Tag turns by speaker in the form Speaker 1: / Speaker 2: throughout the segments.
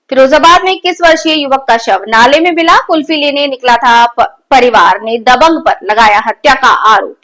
Speaker 1: फिरोजाबाद में 21 वर्षीय युवक का शव नाले में मिला। कुल्फी लेने निकला था। परिवार ने दबंग पर लगाया हत्या का आरोप।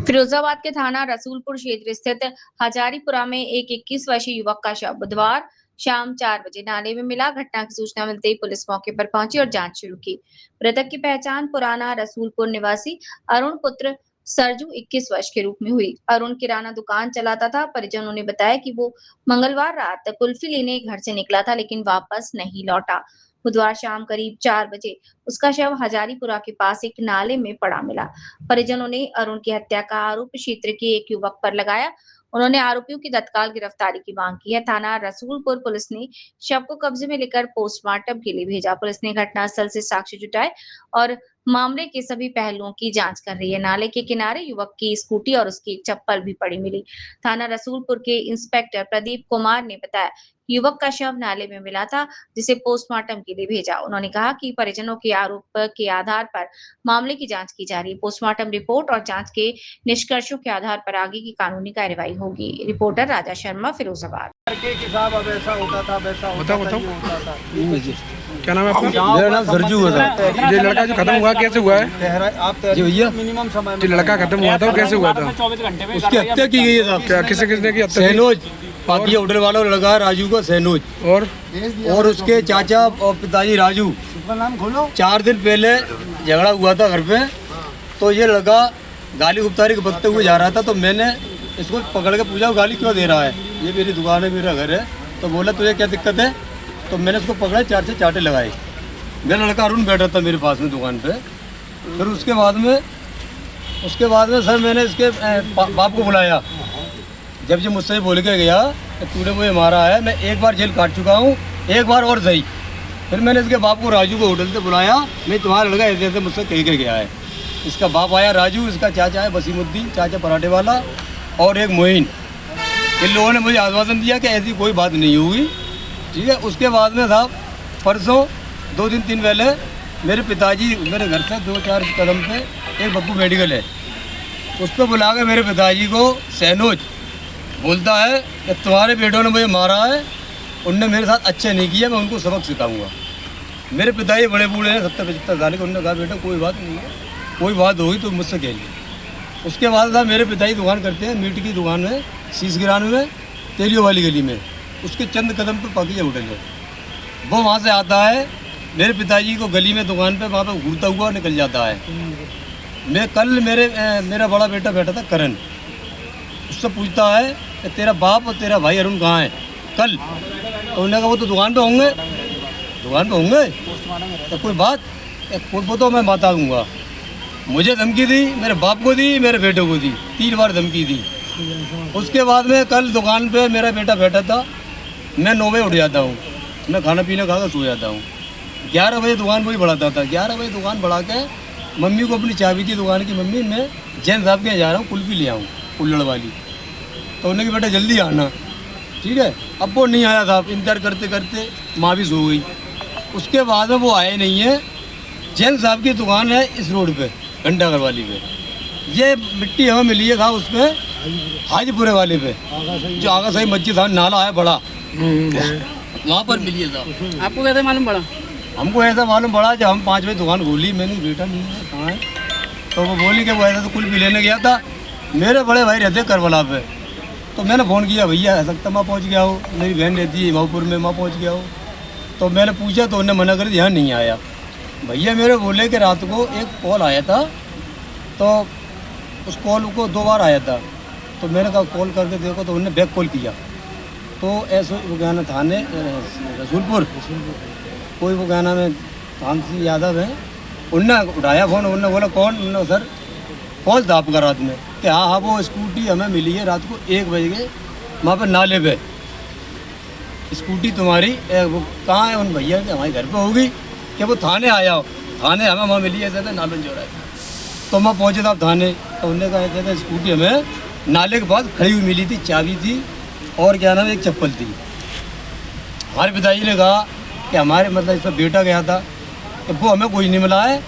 Speaker 1: फिरोजाबाद के थाना रसूलपुर क्षेत्र स्थित हजारीपुरा में एक 21 वर्षीय युवक का शव बुधवार शाम 4 बजे नाले में मिला। घटना की सूचना मिलते ही पुलिस मौके पर पहुंची और जांच शुरू की। मृतक की पहचान पुराना रसूलपुर निवासी अरुण पुत्र सरजू 21 वर्ष के रूप में हुई। अरुण किराना दुकान चलाता था। परिजनों ने बताया कि वो मंगलवार रात कुल्फी लेने घर से निकला था, लेकिन वापस नहीं लौटा। बुधवार शाम करीब 4 बजे उसका शव हजारीपुरा के पास एक नाले में पड़ा मिला। परिजनों ने अरुण की हत्या का आरोप क्षेत्र के एक युवक पर लगाया। उन्होंने आरोपियों की तत्काल गिरफ्तारी की मांग की है। थाना रसूलपुर पुलिस ने शव को कब्जे में लेकर पोस्टमार्टम के लिए भेजा। पुलिस ने घटनास्थल से साक्ष्य जुटाए और मामले के सभी पहलुओं की जांच कर रही है। नाले के किनारे युवक की स्कूटी और उसकी एक चप्पल भी पड़ी मिली। थाना रसूलपुर के इंस्पेक्टर प्रदीप कुमार ने बताया युवक का शव नाले में मिला था, जिसे पोस्टमार्टम के लिए भेजा। उन्होंने कहा कि परिजनों के आरोप के आधार पर मामले की जांच की जा रही है। पोस्टमार्टम रिपोर्ट और जांच के निष्कर्षों के आधार पर आगे की कानूनी कार्यवाही होगी। रिपोर्टर राजा शर्मा, फिरोजाबाद।
Speaker 2: अब ऐसा होता था, वैसा होता था।
Speaker 3: क्या नाम है आपका?
Speaker 4: मेरा नाम सरजू हुआ था।
Speaker 3: ये लड़का जो खत्म हुआ कैसे हुआ है?
Speaker 2: आप
Speaker 4: जी भैया,
Speaker 2: मिनिमम समय
Speaker 3: जो लड़का खत्म हुआ था वो कैसे हुआ था?
Speaker 4: उसकी हत्या की गई है साहब।
Speaker 3: क्या किसने किसने की हत्या की?
Speaker 4: सहनोज पातिया होटल वाला लड़का है राजू का, सहनोज। और उसके चाचा और पिताजी राजू,
Speaker 2: नाम खोलो।
Speaker 4: 4 दिन पहले झगड़ा हुआ था घर पे। तो ये लड़का गाली गुप्तारी के बकते हुए जा रहा था, तो मैंने इसको पकड़ के पूछा गाली क्यों दे रहा है। ये मेरी दुकान है, मेरा घर है। तो बोला तुझे क्या दिक्कत है? तो मैंने उसको पकड़ा, 4 से चाटे लगाए। मेरा लड़का अरुण बैठा था मेरे पास में दुकान पे। फिर उसके बाद में सर मैंने इसके बाप को बुलाया। जब ये मुझसे बोल के गया कि तूने मुझे मारा है, मैं एक बार जेल काट चुका हूँ, एक बार और सही। फिर मैंने इसके बाप को राजू को होटल से बुलाया। मैं तुम्हारा लड़का ऐसे ऐसे मुझसे कह के गया है। इसका बाप आया राजू, इसका चाचा है वसीमुद्दीन, चाचा पराठे वाला, और एक मोइन। इन लोगों ने मुझे आश्वासन दिया कि ऐसी कोई बात नहीं होगी, ठीक है। उसके बाद में साहब परसों 2 दिन 3 पहले मेरे पिताजी मेरे घर से 2-4 कदम पे एक बब्बू मेडिकल है, उस पर बुला के मेरे पिताजी को सहनोज बोलता है कि तुम्हारे बेटों ने मुझे मारा है, उनने मेरे साथ अच्छे नहीं किया, मैं उनको सबक सिखाऊंगा। मेरे पिताजी बड़े बूढ़े हैं, 70-75 साल के। उन्होंने कहा बेटा कोई बात नहीं है, कोई बात होगी तो मुझसे कह ली। उसके बाद साहब मेरे पिताजी दुकान करते हैं मीट की दुकान में, शीश गिरान में, तेलियों वाली गली में। उसके चंद कदम पर पाकिजा होटल है। वो वहाँ से आता है, मेरे पिताजी को गली में दुकान पे वहाँ पे घूरता हुआ निकल जाता है। मैं कल मेरा बड़ा बेटा बैठा था करण, उससे पूछता है कि तेरा बाप और तेरा भाई अरुण कहाँ है कल? तो उन्होंने कहा वो तो दुकान पे होंगे। तो कोई बात, वो तो मैं बताऊँगा। मुझे धमकी दी, मेरे बाप को दी, मेरे बेटे को दी, 3 बार धमकी दी। उसके बाद में कल दुकान पे मेरा बेटा बैठा था। मैं 9 बजे उठ जाता हूँ, मैं खाना पीना खा कर सो जाता हूँ। 11 बजे दुकान वही बढ़ाता था। 11 बजे दुकान बढ़ा के मम्मी को अपनी चाबी दी दुकान की, मम्मी मैं जैन साहब के यहाँ जा रहा हूँ, कुल्फी ले आऊँ कुल्लड़ वाली। तो उन्होंने कहा बेटा जल्दी आना, ठीक है। अब वो नहीं आया साहब, इंतजार करते करते माँ भी सो गई। उसके बाद में वो आए नहीं है। जैन साहब की दुकान है इस रोड पे, घंटाघर वाली पे। ये मिट्टी हमें मिली है साहब उस पर हाजीपुरे वाले पे, जो आगा सही मस्जिद था, नाला है बड़ा, वहाँ पर मिली है साहब।
Speaker 5: आपको कैसे मालूम पड़ा?
Speaker 4: हमको ऐसा मालूम पड़ा जब हम 5 बजे दुकान खोली, मैंने बेटा नहीं है कहाँ है, तो वो बोली कि वो ऐसा तो कुल्फी लेने गया था। मेरे बड़े भाई रहते करबला पे, तो मैंने फ़ोन किया भैया हो सकता मैं पहुँच गया हो, मेरी बहन रहती है माहौपुर में, मैं पहुँच गया हो। तो मैंने पूछा तो उन्होंने मना कर दिया, यहाँ नहीं आया। भैया मेरे बोले कि रात को एक कॉल आया था, तो उस कॉल को 2 बार आया था। तो मैंने कहा कॉल करके देखो, तो उन्होंने बैक कॉल किया। तो ऐसे वो कहना थाने रसूलपुर कोई वो कहना में कांसी यादव है, उनने उठाया फ़ोन। उनने बोला कौन? उन्होंने सर कॉल था आपका रात में कि हाँ वो स्कूटी हमें मिली है रात को 1 बजे वहाँ पर नाले पे, स्कूटी तुम्हारी वो कहाँ है? उन भैया के हमारे घर पे होगी कि वो थाने आया हो, थाने हमें वहाँ मिली है ऐसे नालन जोड़ा। तो मैं पहुँचे था थाने, तो उन्होंने कहा ऐसे स्कूटी हमें नाले के पास खड़ी हुई मिली थी, चाबी थी और क्या नाम एक चप्पल थी। हमारे पिताजी ने कहा कि हमारे मतलब इसका बेटा गया था कि वो हमें कोई नहीं मिला है,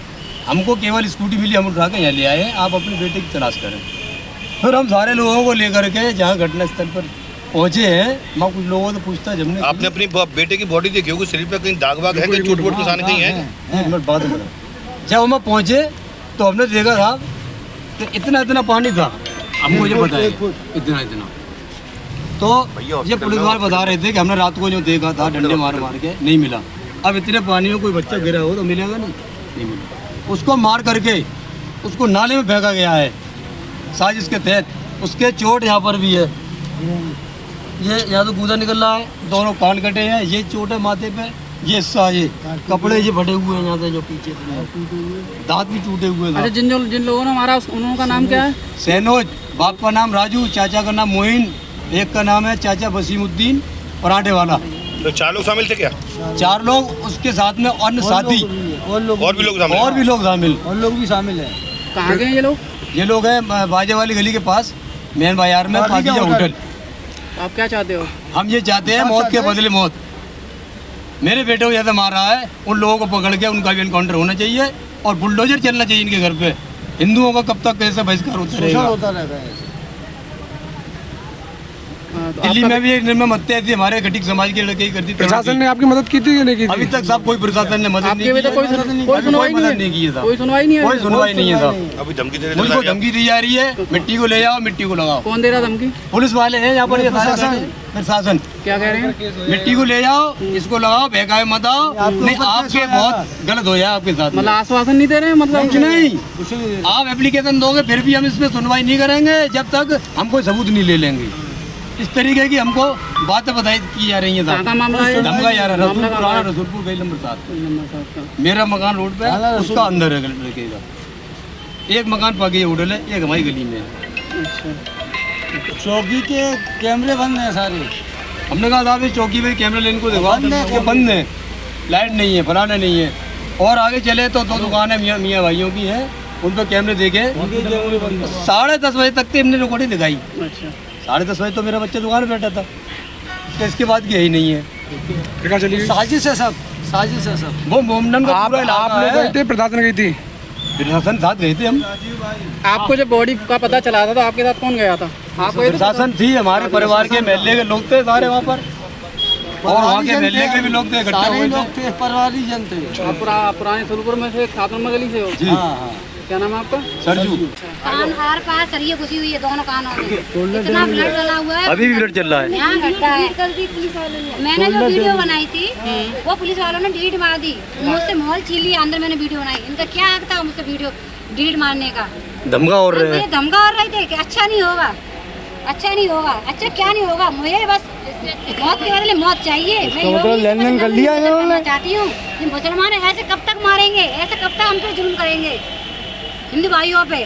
Speaker 4: हमको केवल स्कूटी मिली, हम उठा के यहाँ ले आए हैं, आप अपने बेटे की तलाश करें। फिर हम सारे लोगों को लेकर के जहाँ घटनास्थल पर पहुंचे हैं, मैं कुछ लोगों से पूछता जमने
Speaker 5: आपने अपनी बेटे की बॉडी देखी होगी, शरीर पे कहीं दाग वाग है, कहीं चोट वोट निशान कहीं है?
Speaker 4: एक मिनट बाद में जब हम पहुंचे तो हमने देखा था कि इतना इतना पानी था, हमको ये पता है इतना इतना। तो ये पुलिस वाले बता रहे थे कि हमने रात को जो देखा था डंडे मार मार के नहीं मिला। अब इतने पानी में कोई बच्चा गिरा हो तो मिलेगा नहीं मिलेगा। उसको मार करके उसको नाले में फेंका गया है साजिश के तहत। उसके चोट यहाँ पर भी है, ये यहाँ तो गूदा निकल रहा है, दोनों कान कटे हैं, ये चोट है माथे पे, ये हिस्सा ये कपड़े ये फटे हुए हैं यहाँ से जो पीछे दांत भी टूटे हुए हैं।
Speaker 6: अच्छा, जिन लोगों ने मारा उन का नाम क्या है?
Speaker 4: सैनोज, बाप का नाम राजू, चाचा का नाम मोइन, एक का नाम है चाचा वसीमुद्दीन पराठे वाला।
Speaker 5: तो 4 लोग शामिल थे क्या?
Speaker 4: 4 लोग, उसके साथ में अन्य साथी
Speaker 5: और भी लोग शामिल?
Speaker 4: और भी लोग शामिल,
Speaker 2: और लोग भी शामिल हैं।
Speaker 6: कहाँ गए ये लोग?
Speaker 4: ये लोग हैं बाजे वाली गली के पास मेन बाजार में पाकिजा होटल।
Speaker 6: आप क्या चाहते हो?
Speaker 4: हम ये चाहते हैं मौत के बदले मौत। मेरे बेटे को जैसे मार रहा है उन लोगों को पकड़ के उनका भी एनकाउंटर होना चाहिए और बुलडोजर चलना चाहिए इनके घर पे। हिंदुओं का कब तक कैसे बहिष्कार होता रहेगा?
Speaker 6: तो
Speaker 4: दिल्ली में भी एक निर्मम हत्या थी, हमारे घटिक समाज के लड़के ही करती।
Speaker 3: प्रशासन ने आपकी मदद की थी या नहीं की थी?
Speaker 4: अभी तक साहब कोई प्रशासन ने मदद
Speaker 6: आपके
Speaker 4: नहीं
Speaker 6: तो कोई सुनवाई नहीं
Speaker 4: की है।
Speaker 6: कोई सुनवाई नहीं है।
Speaker 4: कोई सुनवाई नहीं है साहब।
Speaker 5: अभी धमकी दे
Speaker 4: मुझको धमकी दी जा रही है, मिट्टी को ले जाओ, मिट्टी को लगाओ।
Speaker 6: कौन दे रहा धमकी?
Speaker 4: पुलिस वाले हैं यहाँ पर, ये प्रशासन।
Speaker 6: क्या कह रहे हैं?
Speaker 4: मिट्टी को ले जाओ, इसको लगाओ, बहकाए मत आओ, नहीं आपके बहुत गलत हो जाए आपके साथ।
Speaker 6: मतलब आश्वासन नहीं दे रहे हैं? मतलब
Speaker 4: कुछ नहीं, आप एप्लीकेशन दोगे फिर भी हम इसमें सुनवाई नहीं करेंगे जब तक हम कोई सबूत नहीं ले लेंगे। इस तरीके की हमको बातें बताई की जा रही है।
Speaker 6: कहाँ का मामला है?
Speaker 4: धमका जा रहा है पुराना रसूलपुर गली नंबर 7। मेरा मकान रोड पे है, उसका अंदर है लड़के का। एक मकान पाकिजा होटल है, एक हमारी गली में है।
Speaker 2: चौकी के कैमरे बंद हैं सारे।
Speaker 4: हमने कहा साहब इस चौकी पे कैमरे लेने को देखो, वो बंद है, लाइट नहीं है, फलाना नहीं है। और आगे चले तो 2 दुकानें मियाँ भाइयों की हैं, उन पर कैमरे देखे। 10:30 बजे तक तो हमने रिकॉर्डिंग दिखाई।
Speaker 6: अच्छा,
Speaker 4: 10:30 बजे तो मेरा बच्चा दुकान पे बैठा था, तो इसके बाद की यही नहीं है।
Speaker 3: फिर कहाँ चली गई?
Speaker 2: साजिश है सब, साजिश है सब।
Speaker 4: वो मोमडन का
Speaker 3: आप
Speaker 4: पूरा इलाका
Speaker 3: लोग गए
Speaker 4: है।
Speaker 3: थे, प्रशासन गई थी?
Speaker 4: प्रशासन साथ गए थे हम।
Speaker 6: आपको जब बॉडी का पता चला था तो आपके साथ कौन गया था? आप गए थे?
Speaker 4: प्रशासन थी, हमारे परिवार के महल्ले के लोग थे सारे वहाँ पर, और वहाँ के महल्ले के भी लोग थे, इकट्ठे
Speaker 2: सारे
Speaker 4: हुए
Speaker 2: लोग
Speaker 4: थे।
Speaker 2: थे, परिवारी जन थे।
Speaker 6: आप पुराने सुरपुर में से 7 नंबर गली से हो?
Speaker 4: जी
Speaker 2: हाँ।
Speaker 6: क्या नाम है आपका?
Speaker 4: सरजू।
Speaker 7: कान आर पार सरिये घुसी हुई है दोनों कानों में, इतना ब्लड डला हुआ है।
Speaker 4: अभी भी ब्लड चल रहा है।
Speaker 7: यहाँ घटता है। मैंने जो वीडियो बनाई थी वो पुलिस वालों ने डिलीट मार दी, मुझसे मोबाइल छीन लिया, अंदर मैंने वीडियो बनाई। इनका क्या हक था मुझसे वीडियो डिलीट मारने का?
Speaker 4: धमका और रहे
Speaker 7: मुझे धमका और रहे थे कि अच्छा नहीं होगा, अच्छा नहीं होगा। अच्छा क्या नहीं होगा? मुझे बस मौत के बदले मौत चाहिए। मैं लेन-देन कर लिया है चाहती हूँ। मुसलमान ऐसे कब तक मारेंगे? ऐसे कब तक हम पे जुल्म करेंगे हिंदू भाइयों पे?